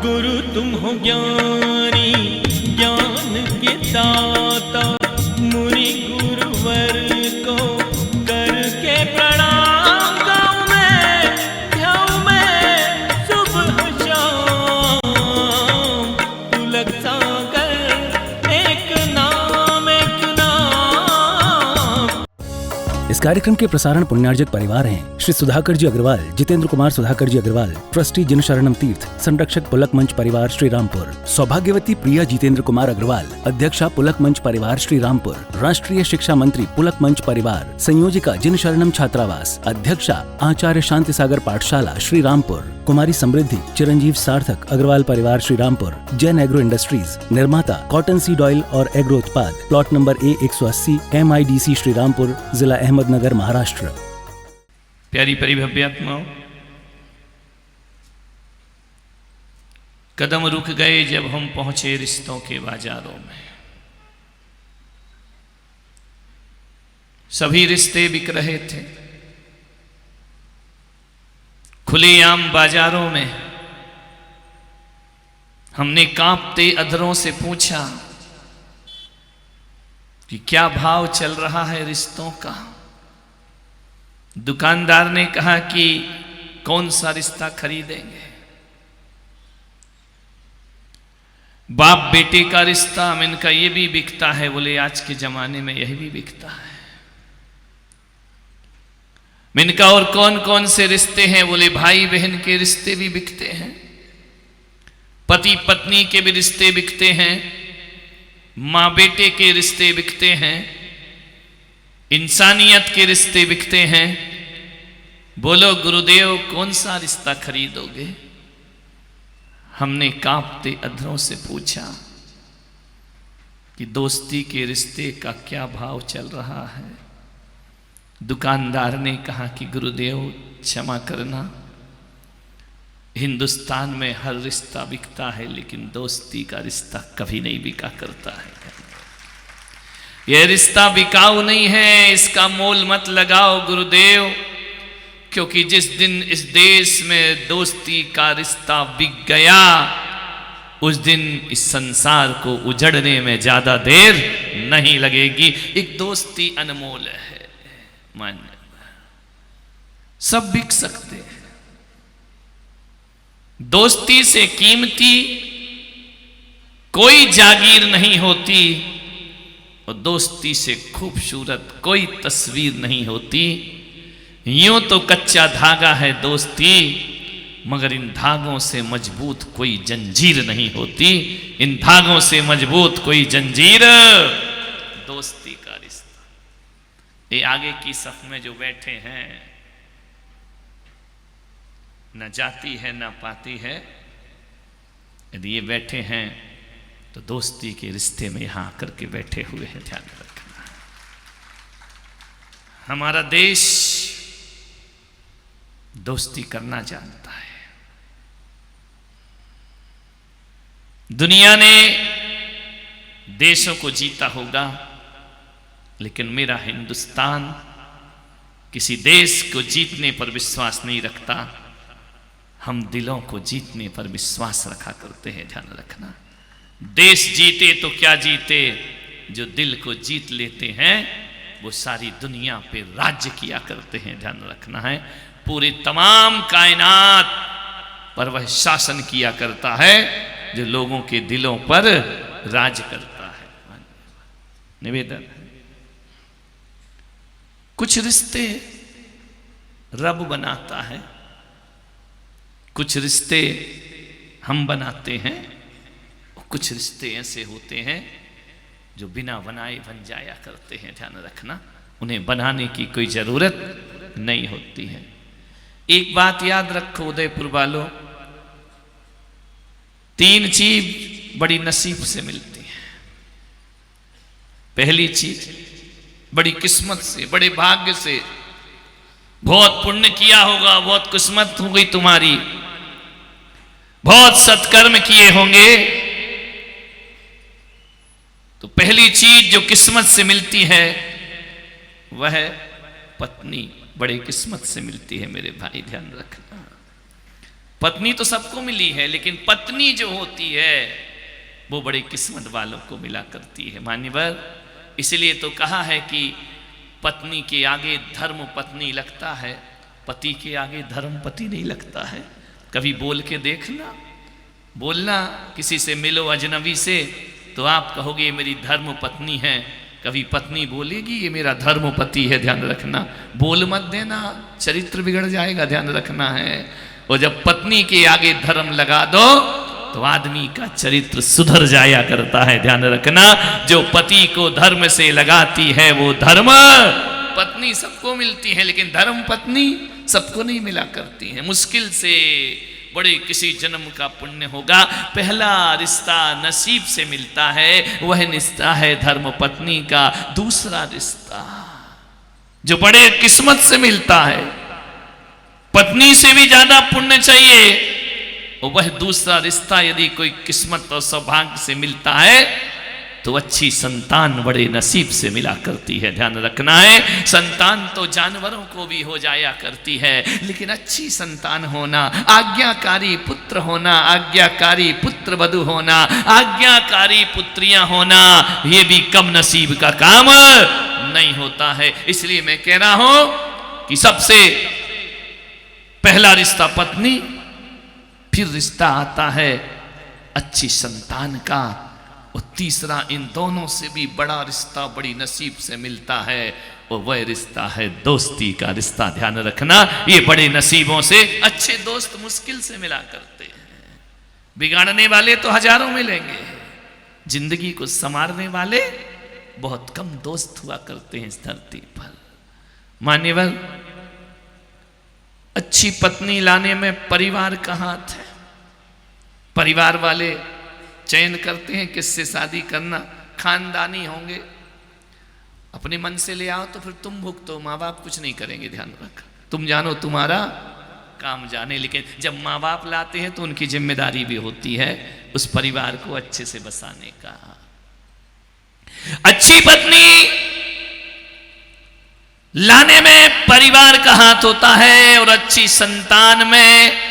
गुरु तुम हो ज्ञानी ज्ञान के दाता, मुनि गुरुवर को करके प्रणाम गाऊं मैं, ध्याऊं मैं सुबह शाम। पुलक सागर एक नाम एक नाम। इस कार्यक्रम के प्रसारण पुण्यार्जक परिवार हैं श्री सुधाकर जी अग्रवाल, जितेंद्र कुमार सुधाकर जी अग्रवाल, ट्रस्टी जिन शरणम तीर्थ, संरक्षक पुलक मंच परिवार श्री रामपुर, सौभाग्यवती प्रिया जितेंद्र कुमार अग्रवाल, अध्यक्षा पुलक मंच परिवार श्री रामपुर, राष्ट्रीय शिक्षा मंत्री पुलक मंच परिवार, संयोजिका जिन शरणम छात्रावास, अध्यक्षा आचार्य शांति सागर पाठशाला श्री रामपुर, कुमारी समृद्धि चिरंजीव सार्थक अग्रवाल परिवार श्री रामपुर, जैन एग्रो इंडस्ट्रीज, निर्माता कॉटन सीड ऑयल और एग्रो उत्पाद, plot number A180 MIDC Shri Rampur, जिला अहमदनगर, महाराष्ट्र। प्यारी परिभव्य आत्माओं, कदम रुक गए जब हम पहुंचे रिश्तों के बाजारों में। सभी रिश्ते बिक रहे थे खुलेआम बाजारों में। हमने कांपते अधरों से पूछा कि क्या भाव चल रहा है रिश्तों का। दुकानदार ने कहा कि कौन सा रिश्ता खरीदेंगे। बाप बेटे का रिश्ता, मैंने कहा ये भी बिकता है। बोले आज के जमाने में यही भी बिकता है। मैंने कहा और कौन कौन से रिश्ते हैं। बोले भाई बहन के रिश्ते भी बिकते हैं, पति पत्नी के भी रिश्ते बिकते हैं, माँ बेटे के रिश्ते बिकते हैं, इंसानियत के रिश्ते बिकते हैं। बोलो गुरुदेव कौन सा रिश्ता खरीदोगे। हमने कांपते अधरों से पूछा कि दोस्ती के रिश्ते का क्या भाव चल रहा है। दुकानदार ने कहा कि गुरुदेव क्षमा करना, हिंदुस्तान में हर रिश्ता बिकता है लेकिन दोस्ती का रिश्ता कभी नहीं बिका करता है। यह रिश्ता बिकाऊ नहीं है, इसका मोल मत लगाओ गुरुदेव, क्योंकि जिस दिन इस देश में दोस्ती का रिश्ता बिक गया उस दिन इस संसार को उजड़ने में ज्यादा देर नहीं लगेगी। एक दोस्ती अनमोल है, मान सब बिक सकते हैं। दोस्ती से कीमती कोई जागीर नहीं होती और दोस्ती से खूबसूरत कोई तस्वीर नहीं होती। यूं तो कच्चा धागा है दोस्ती, मगर इन धागों से मजबूत कोई जंजीर नहीं होती। इन धागों से मजबूत कोई जंजीर दोस्ती का रिश्ता। ये आगे की सफ में जो बैठे हैं, न जाती है न पाती है। यदि ये बैठे हैं तो दोस्ती के रिश्ते में यहां आकर के बैठे हुए हैं। ध्यान रखना, हमारा देश दोस्ती करना जानता है। दुनिया ने देशों को जीता होगा लेकिन मेरा हिंदुस्तान किसी देश को जीतने पर विश्वास नहीं रखता। हम दिलों को जीतने पर विश्वास रखा करते हैं। ध्यान रखना, देश जीते तो क्या जीते, जो दिल को जीत लेते हैं वो सारी दुनिया पे राज्य किया करते हैं। ध्यान रखना है, पूरे तमाम कायनात पर वह शासन किया करता है जो लोगों के दिलों पर राज करता है। निवेदन है, कुछ रिश्ते रब बनाता है, कुछ रिश्ते हम बनाते हैं, कुछ रिश्ते ऐसे होते हैं जो बिना बनाए बन जाया करते हैं। ध्यान रखना, उन्हें बनाने की कोई जरूरत नहीं होती है। एक बात याद रखो उदयपुर वालों, 3 चीज बड़ी नसीब से मिलती है। पहली चीज बड़ी किस्मत से, बड़े भाग्य से, बहुत पुण्य किया होगा, बहुत किस्मत हो गई तुम्हारी, बहुत सत्कर्म किए होंगे, तो पहली चीज जो किस्मत से मिलती है वह पत्नी बड़े किस्मत से मिलती है। मेरे भाई ध्यान रखना, पत्नी तो सबको मिली है, लेकिन पत्नी जो होती है वो बड़े किस्मत वालों को मिला करती है मान्यवर। इसलिए तो कहा है कि पत्नी के आगे धर्म पत्नी लगता है, पति के आगे धर्म पति नहीं लगता है। कभी बोल के देखना, बोलना किसी से मिलो अजनबी से तो आप कहोगे ये मेरी धर्म पत्नी है, कभी पत्नी बोलेगी ये मेरा धर्म पति है, ध्यान रखना। बोल मत देना, चरित्र बिगड़ जाएगा, ध्यान रखना है। और जब पत्नी के आगे धर्म लगा दो तो आदमी का चरित्र सुधर जाया करता है, ध्यान रखना। जो पति को धर्म से लगाती है वो धर्म पत्नी सबको मिलती है, लेकिन धर्म पत्नी सबको नहीं मिला करती है। मुश्किल से बड़े किसी जन्म का पुण्य होगा, पहला रिश्ता नसीब से मिलता है, वह रिश्ता है धर्म पत्नी का। दूसरा रिश्ता जो बड़े किस्मत से मिलता है, पत्नी से भी ज्यादा पुण्य चाहिए, और वह दूसरा रिश्ता यदि कोई किस्मत और सौभाग्य से मिलता है तो अच्छी संतान बड़े नसीब से मिला करती है, ध्यान रखना है। संतान तो जानवरों को भी हो जाया करती है, लेकिन अच्छी संतान होना, आज्ञाकारी पुत्र होना, आज्ञाकारी पुत्र वधू होना, आज्ञाकारी पुत्रियां होना, ये भी कम नसीब का काम नहीं होता है। इसलिए मैं कह रहा हूं कि सबसे पहला रिश्ता पत्नी, फिर रिश्ता आता है अच्छी संतान का, और तीसरा इन दोनों से भी बड़ा रिश्ता बड़ी नसीब से मिलता है, और वह रिश्ता है दोस्ती का रिश्ता, ध्यान रखना। ये बड़े नसीबों से अच्छे दोस्त मुश्किल से मिला करते हैं। बिगाड़ने वाले तो हजारों मिलेंगे, जिंदगी को संवारने वाले बहुत कम दोस्त हुआ करते हैं इस धरती पर। मान्यवर, अच्छी पत्नी लाने में परिवार का हाथ है। परिवार वाले चयन करते हैं किससे शादी करना, खानदानी होंगे, अपने मन से ले आओ तो फिर तुम भुगतो, माँ बाप कुछ नहीं करेंगे, ध्यान रख। तुम जानो तुम्हारा काम जाने, लेकिन जब माँ बाप लाते हैं तो उनकी जिम्मेदारी भी होती है उस परिवार को अच्छे से बसाने का। अच्छी पत्नी लाने में परिवार का हाथ होता है, और अच्छी संतान में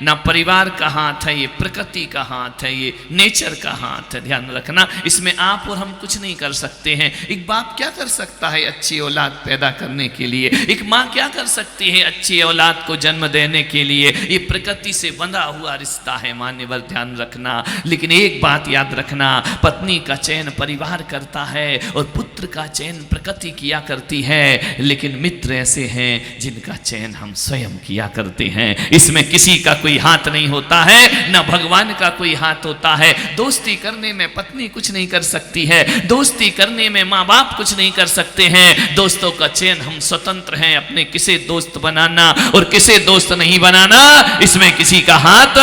ना परिवार का हाथ है, ये प्रकृति का हाथ है, ये नेचर का हाथ है, ध्यान रखना। इसमें आप और हम कुछ नहीं कर सकते हैं। एक बाप क्या कर सकता है अच्छी औलाद पैदा करने के लिए, एक माँ क्या कर सकती है अच्छी औलाद को जन्म देने के लिए, ये प्रकृति से बंधा हुआ रिश्ता है, मान्यवर, ध्यान रखना। लेकिन एक बात याद रखना, पत्नी का चयन परिवार करता है और पुत्र का चयन प्रकृति किया करती है, लेकिन मित्र ऐसे हैं जिनका चयन हम स्वयं किया करते हैं। इसमें किसी का कोई हाथ नहीं होता है, ना भगवान का कोई हाथ होता है। दोस्ती करने में पत्नी कुछ नहीं कर सकती है, दोस्ती करने में माँ बाप कुछ नहीं कर सकते हैं। दोस्तों का चयन हम स्वतंत्र हैं, अपने किसे दोस्त बनाना और किसे दोस्त नहीं बनाना इसमें किसी का हाथ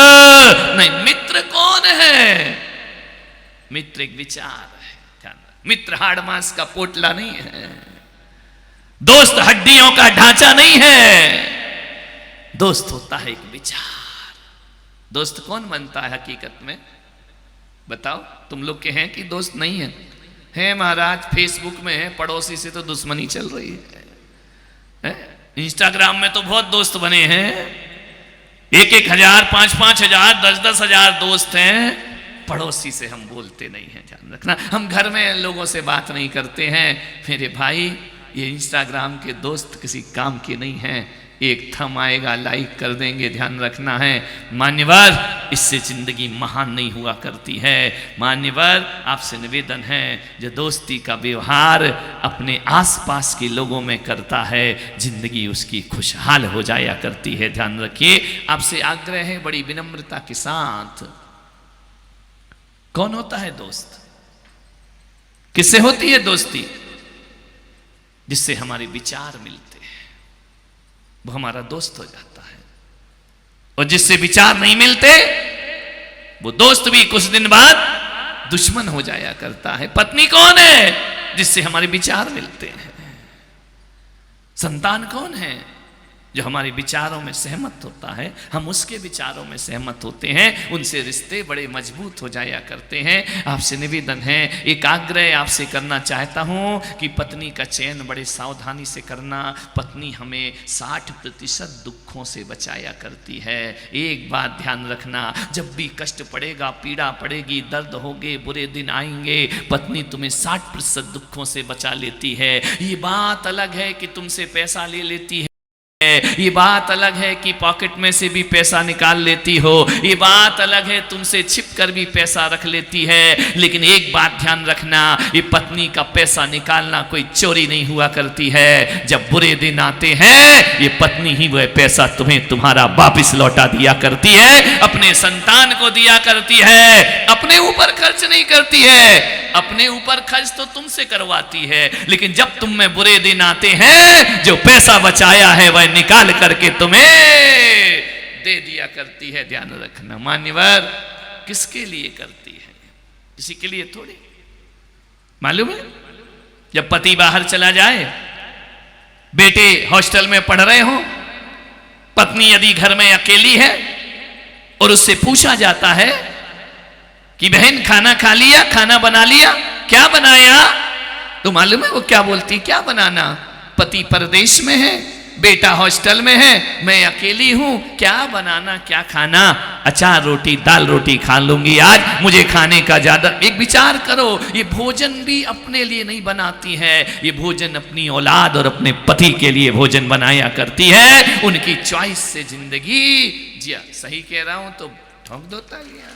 नहीं। मित्र कौन है? मित्र एक विचार है, मित्र हाड़ मांस का पोटला नहीं है, दोस्त हड्डियों का ढांचा नहीं है, दोस्त होता है एक विचार। दोस्त कौन बनता है हकीकत में? बताओ, तुम लोग के हैं कि दोस्त नहीं है? है महाराज, फेसबुक में है, पड़ोसी से तो दुश्मनी चल रही है। इंस्टाग्राम में तो बहुत दोस्त बने हैं, 1-1 हजार, 5-5 हजार, 10-10 हजार दोस्त हैं। पड़ोसी से हम बोलते नहीं हैं, ध्यान रखना। हम घर में लोगों से बात नहीं करते हैं। मेरे भाई, ये इंस्टाग्राम के दोस्त किसी काम के नहीं हैं। एक थम आएगा, लाइक कर देंगे, ध्यान रखना है। मान्यवर, इससे जिंदगी महान नहीं हुआ करती है। मान्यवर, आपसे निवेदन है, जो दोस्ती का व्यवहार अपने आसपास के लोगों में करता है, जिंदगी उसकी खुशहाल हो जाया करती है, ध्यान रखिए। आपसे आग्रह है बड़ी विनम्रता के साथ, कौन होता है दोस्त? किससे होती है दोस्ती? जिससे हमारे विचार मिलते हैं, वो हमारा दोस्त हो जाता है। और जिससे विचार नहीं मिलते, वो दोस्त भी कुछ दिन बाद दुश्मन हो जाया करता है। पत्नी कौन है? जिससे हमारे विचार मिलते हैं। संतान कौन है? जो हमारे विचारों में सहमत होता है, हम उसके विचारों में सहमत होते हैं, उनसे रिश्ते बड़े मजबूत हो जाया करते हैं। आपसे निवेदन है, एक आग्रह आपसे करना चाहता हूं कि पत्नी का चयन बड़े सावधानी से करना। पत्नी हमें 60% दुखों से बचाया करती है। एक बात ध्यान रखना, जब भी कष्ट पड़ेगा, पीड़ा पड़ेगी, दर्द होगे, बुरे दिन आएंगे, पत्नी तुम्हें 60% दुखों से बचा लेती है। ये बात अलग है कि तुमसे पैसा ले लेती है, ये बात अलग है कि पॉकेट में से भी पैसा निकाल लेती हो, ये बात अलग है तुमसे छिप कर भी पैसा रख लेती है। लेकिन एक बात ध्यान रखना, ये पत्नी का पैसा निकालना कोई चोरी नहीं हुआ करती है। जब बुरे दिन आते हैं, ये पत्नी ही वह पैसा तुम्हें तुम्हारा वापिस लौटा दिया करती है, अपने संतान को दिया करती है, अपने ऊपर खर्च नहीं करती है। अपने ऊपर खर्च तो तुमसे करवाती है, लेकिन जब तुम में बुरे दिन आते हैं, जो पैसा बचाया है वह निकाल करके तुम्हें दे दिया करती है। ध्यान रखना मान्यवर, किसके लिए करती है? किसी के लिए थोड़ी। मालूम है, जब पति बाहर चला जाए, बेटे हॉस्टल में पढ़ रहे हो, पत्नी यदि घर में अकेली है और उससे पूछा जाता है कि बहन खाना खा लिया, खाना बना लिया, क्या बनाया? तो मालूम है वो क्या बोलती? क्या बनाना? पति परदेश में है, बेटा हॉस्टल में है, मैं अकेली हूं, क्या बनाना, क्या खाना? अचार रोटी, दाल रोटी खा लूंगी आज, मुझे खाने का ज्यादा। एक विचार करो, ये भोजन भी अपने लिए नहीं बनाती है, ये भोजन अपनी औलाद और अपने पति के लिए भोजन बनाया करती है। उनकी चॉइस से जिंदगी जिया। सही कह रहा हूं तो ठोक दो तालियां।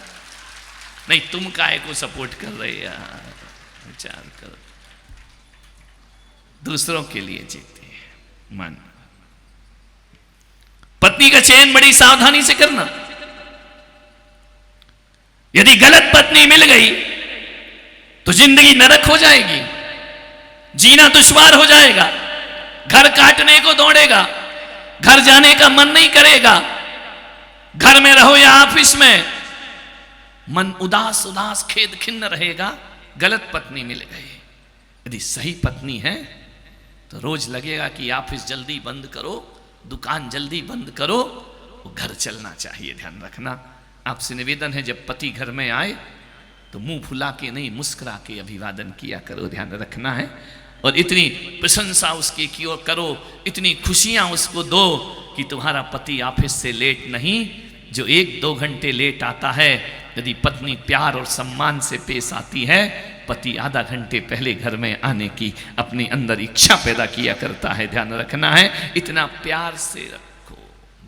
नहीं, तुम काहे को सपोर्ट कर रहे यार? विचार करो, दूसरों के लिए जीते हैं। मन पत्नी का चयन बड़ी सावधानी से करना। यदि गलत पत्नी मिल गई तो जिंदगी नरक हो जाएगी, जीना दुश्वार हो जाएगा, घर काटने को दौड़ेगा, घर जाने का मन नहीं करेगा, घर में रहो या ऑफिस में, मन उदास उदास खेद खिन्न रहेगा। गलत पत्नी मिल गई। यदि सही पत्नी है तो रोज लगेगा कि ऑफिस जल्दी बंद करो, दुकान जल्दी बंद करो, वो घर चलना चाहिए। ध्यान रखना, आपसे निवेदन है, जब पति घर में आए तो मुंह फुला के नहीं, मुस्कुरा के अभिवादन किया करो। ध्यान रखना है, और इतनी प्रशंसा उसकी की ओर करो, इतनी खुशियां उसको दो कि तुम्हारा पति ऑफिस से लेट नहीं, जो 1-2 घंटे लेट आता है, यदि पत्नी प्यार और सम्मान से पेश आती है, पति आधा घंटे पहले घर में आने की अपने अंदर इच्छा पैदा किया करता है। ध्यान रखना है, इतना प्यार से रखो।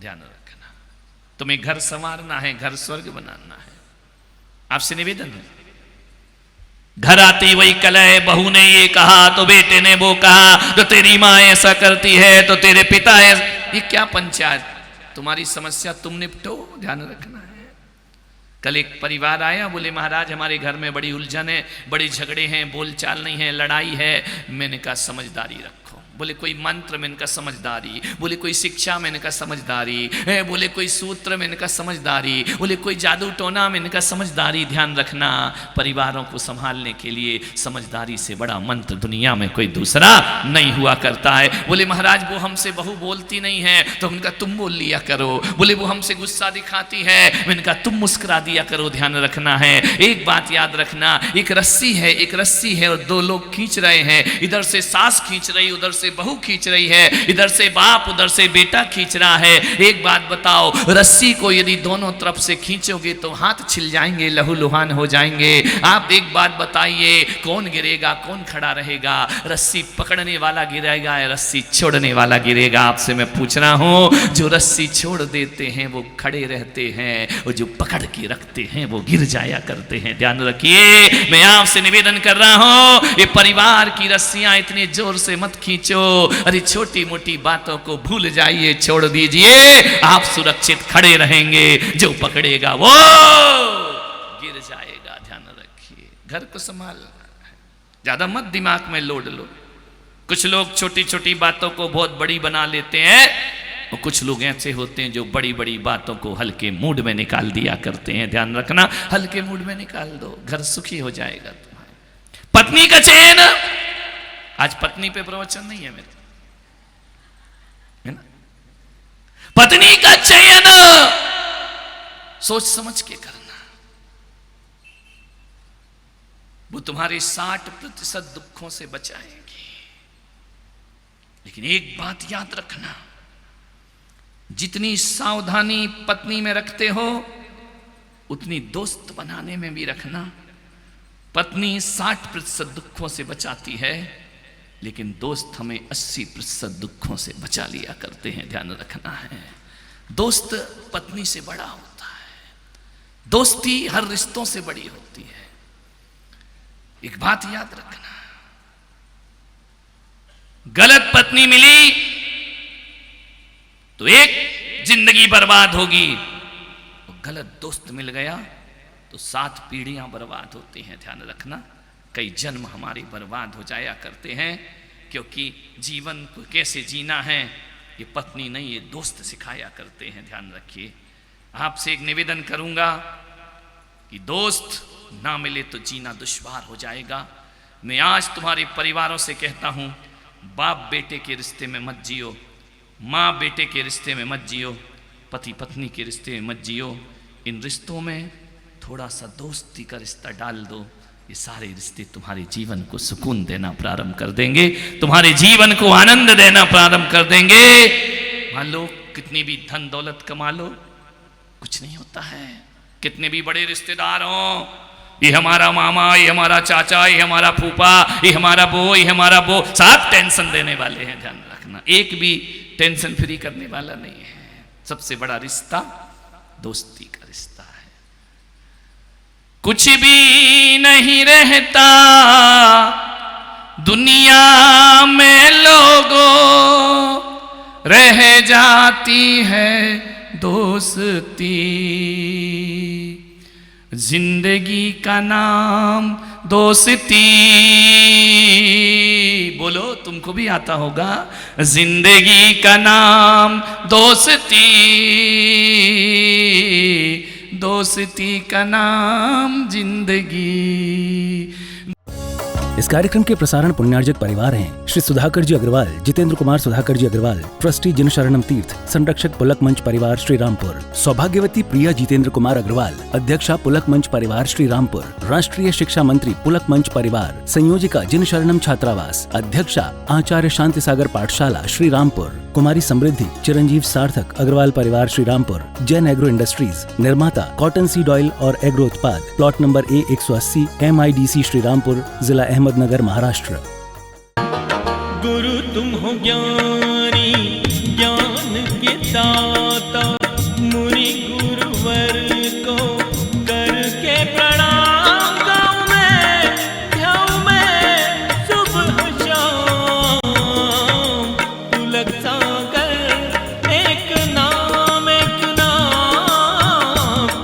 ध्यान रखना, तुम्हें घर संवारना है, घर स्वर्ग बनाना है। आपसे निवेदन है, घर आती वही कलह, बहू ने ये कहा तो बेटे ने वो कहा, तो तेरी माँ ऐसा करती है तो तेरे पिता है। ये क्या पंचायत? तुम्हारी समस्या तुम निपटो। ध्यान रखना है। कल एक परिवार आया, बोले महाराज हमारे घर में बड़ी उलझन है, बड़े झगड़े हैं, बोलचाल नहीं है, लड़ाई है। मैंने कहा समझदारी रखो। बोले कोई मंत्र, मैंने कहा समझदारी। बोले कोई शिक्षा, मैंने कहा समझदारी। बोले कोई सूत्र, मैंने कहा समझदारी। बोले कोई जादू टोना, मैंने कहा समझदारी। ध्यान रखना, परिवारों को संभालने के लिए समझदारी से बड़ा मंत्र दुनिया में कोई दूसरा नहीं हुआ करता है। बोले महाराज वो हमसे बहू बोलती नहीं है, तो उनका तुम बोल लिया करो। बोले वो हमसे गुस्सा दिखाती है, मैंने कहा तुम मुस्कुरा दिया करो। ध्यान रखना है, एक बात याद रखना, एक रस्सी है और 2 लोग खींच रहे हैं। इधर से सास खींच रही, उधर से बहू खींच रही है, इधर से बाप, उधर से बेटा खींच रहा है। एक बात बताओ, रस्सी को यदि दोनों तरफ से खींचोगे तो हाथ छिल जाएंगे, लहूलुहान हो जाएंगे। आप एक बात बताइए, कौन गिरेगा, कौन खड़ा रहेगा? रस्सी पकड़ने वाला गिरेगा या रस्सी छोड़ने वाला गिरेगा? आपसे मैं पूछ रहा हूं, जो रस्सी छोड़ देते हैं वो खड़े रहते हैं, और जो पकड़ के रखते हैं वो गिर जाया करते हैं। ध्यान रखिए, मैं आपसे निवेदन कर रहा हूं, ये परिवार की रस्सियां इतने जोर से मत खींचो। अरे छोटी मोटी बातों को भूल जाइए, छोड़ दीजिए, आप सुरक्षित खड़े रहेंगे। जो पकड़ेगा वो गिर जाएगा। ध्यान रखिए, घर को संभालना है, ज्यादा मत दिमाग में लोड लो। कुछ लोग छोटी छोटी बातों को बहुत बड़ी बना लेते हैं, और कुछ लोग ऐसे होते हैं जो बड़ी बड़ी बातों को हल्के मूड में निकाल दिया करते हैं। ध्यान रखना, हल्के मूड में निकाल दो, घर सुखी हो जाएगा तुम्हारा। पत्नी का चयन, आज पत्नी पे प्रवचन नहीं है मेरे, है ना? पत्नी का चयन सोच समझ के करना। वो तुम्हारे 60% दुखों से बचाएंगी। लेकिन एक बात याद रखना, जितनी सावधानी पत्नी में रखते हो उतनी दोस्त बनाने में भी रखना। पत्नी 60% दुखों से बचाती है, लेकिन दोस्त हमें 80% दुखों से बचा लिया करते हैं, ध्यान रखना है। दोस्त पत्नी से बड़ा होता है, दोस्ती हर रिश्तों से बड़ी होती है। एक बात याद रखना, गलत पत्नी मिली तो एक जिंदगी बर्बाद होगी, और गलत दोस्त मिल गया तो 7 पीढ़ियां बर्बाद होती हैं, ध्यान रखना। कई जन्म हमारे बर्बाद हो जाया करते हैं, क्योंकि जीवन को कैसे जीना है ये पत्नी नहीं, ये दोस्त सिखाया करते हैं, ध्यान रखिए। आपसे एक निवेदन करूंगा कि दोस्त ना मिले तो जीना दुश्वार हो जाएगा। मैं आज तुम्हारे परिवारों से कहता हूं, बाप बेटे के रिश्ते में मत जियो, माँ बेटे के रिश्ते में मत जियो, पति पत्नी के रिश्ते में मत जियो। इन रिश्तों में थोड़ा सा दोस्ती का रिश्ता डाल दो, ये सारे रिश्ते तुम्हारे जीवन को सुकून देना प्रारंभ कर देंगे, तुम्हारे जीवन को आनंद देना प्रारंभ कर देंगे। मान लो कितनी भी धन दौलत कमा लो, कुछ नहीं होता है। कितने भी बड़े रिश्तेदार हों, ये हमारा मामा, ये हमारा चाचा, ये हमारा फूफा, ये हमारा बो, ये हमारा बो, सब टेंशन देने वाले हैं, ध्यान रखना। एक भी टेंशन फ्री करने वाला नहीं है। सबसे बड़ा रिश्ता दोस्ती का रिश्ता है। कुछ भी नहीं रहता दुनिया में लोगों, रह जाती है दोस्ती। जिंदगी का नाम दोस्ती, बोलो तुमको भी आता होगा। जिंदगी का नाम दोस्ती, दोस्ती का नाम जिंदगी। इस कार्यक्रम के प्रसारण पुण्यार्जक परिवार हैं श्री सुधाकर जी अग्रवाल, जितेंद्र कुमार सुधाकर जी अग्रवाल, ट्रस्टी जिन शरणम तीर्थ, संरक्षक पुलक मंच परिवार श्री रामपुर, सौभाग्यवती प्रिया जितेंद्र कुमार अग्रवाल, अध्यक्षा पुलक मंच परिवार श्री रामपुर, राष्ट्रीय शिक्षा मंत्री पुलक मंच परिवार, संयोजिका जिन शरणम छात्रावास, अध्यक्षा आचार्य शांति सागर पाठशाला श्री रामपुर, कुमारी समृद्धि चिरंजीव सार्थक अग्रवाल परिवार श्री रामपुर, जैन एग्रो इंडस्ट्रीज, निर्माता कॉटन सीड ऑयल और एग्रो उत्पाद, plot number A180, MIDC Shri Rampur, जिला अहमदनगर, महाराष्ट्र। गुरु तुम हो ज्ञानी, ज्ञान के दाता, मुनि गुरुवर को